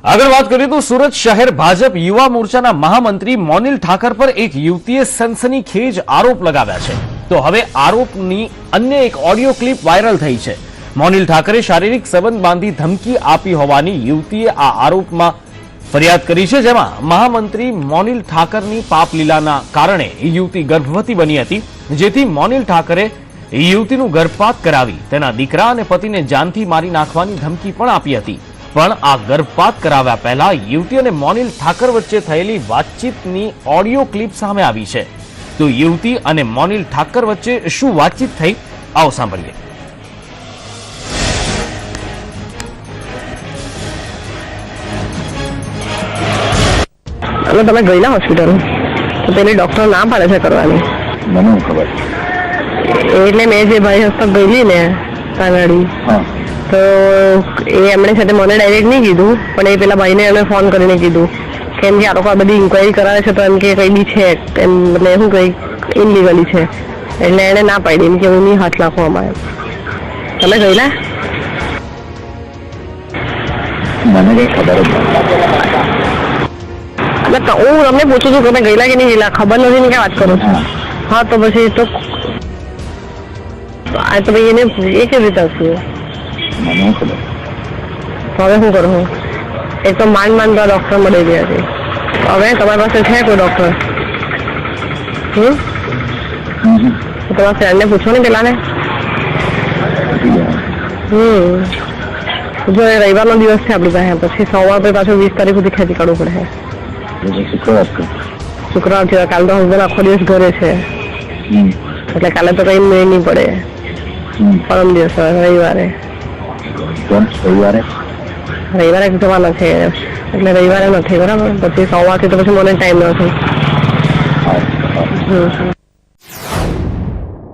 આગળ વાત કરીએ તો સુરત શહેર ભાજપ યુવા મોરચાના મહામંત્રી મોનિલ ઠાકર પર એક યુવતીએ સનસનીખેજ આરોપ લગાવ્યા છે. તો હવે આરોપની અન્ય એક ઓડિયો ક્લિપ વાયરલ થઈ છે. મોનિલ ઠાકરે શારીરિક સંબંધ બાંધી ધમકી આપી હોવાની યુવતીએ આ આરોપમાં ફરિયાદ કરી છે, જેમાં મહામંત્રી મોનિલ ઠાકરની પાપલીલાના કારણે યુવતી ગર્ભવતી બની હતી, જેથી મોનિલ ઠાકરે યુવતીનું ગર્ભપાત કરાવી તેના દીકરા અને પતિને જાનથી મારી નાખવાની ધમકી પણ આપી હતી. પણ આ ગર્ભપાત કરાવ્યા પહેલા યુવતી અને મોનિલ ઠાકર વચ્ચે થયેલી વાતચીતની ઓડિયો ક્લિપ સામે આવી છે. તો યુવતી અને મોનિલ ઠાકર વચ્ચે શું વાતચીત થઈ, આવો સાંભળીએ. તમે ગયેલા હોસ્પિટલ તો પેલી ડોક્ટર ના પાડે છે કરવાની. મને ખબર એટલે મેં જે ભાઈ હસ્તક ગયેલી ને કાનાડી તો એ એમણે સાથે મને ડાયરેક્ટ નહીં કીધું, પણ એ પેલા ભાઈને એને ફોન કરીને કીધું કેમ કે આ લોકો આ બધી ઇન્ક્વાયરી કરાવે છે તો એમ કે કઈ બી છે એમ, એટલે શું કઈ ઇનલીગલી છે એટલે એને ના પાડી એમ કે હું નહીં હાથ નાખું અમારે. તમે ગયેલા? મને કઈ ખબર જ નથી. હું તમને પૂછું છું કે તમે ગયેલા કે નહીં ગયેલા, ખબર નથી ને ક્યાં વાત કરો છો? હા તો પછી તો આ તો ભાઈ એને એ કેવી રીતે હશે? મને ખબર. તો હવે શું કરું? એક તો માંડ તો ડોક્ટર મળી ગયા છે. હવે તમારી પાસે છે કોઈ ડોક્ટર? તમારા ફ્રેન્ડને પૂછો ને પેલાને. જો રવિવારનો દિવસ છે આપણી પાસે, પછી સોમવાર પછી પાછું 20 તારીખ સુધી ખેતી કરવું પડે. શુક્રવાર છે, કાલે તો હસબન્ડ આખો દિવસ ઘરે છે એટલે કાલે તો કઈ મેળ નહીં પડે. પરમ દિવસ રવિવારે જવાના છે એટલે રવિવારે નથી બરાબર. પછી સોમવારથી તો પછી મને ટાઈમ નથી.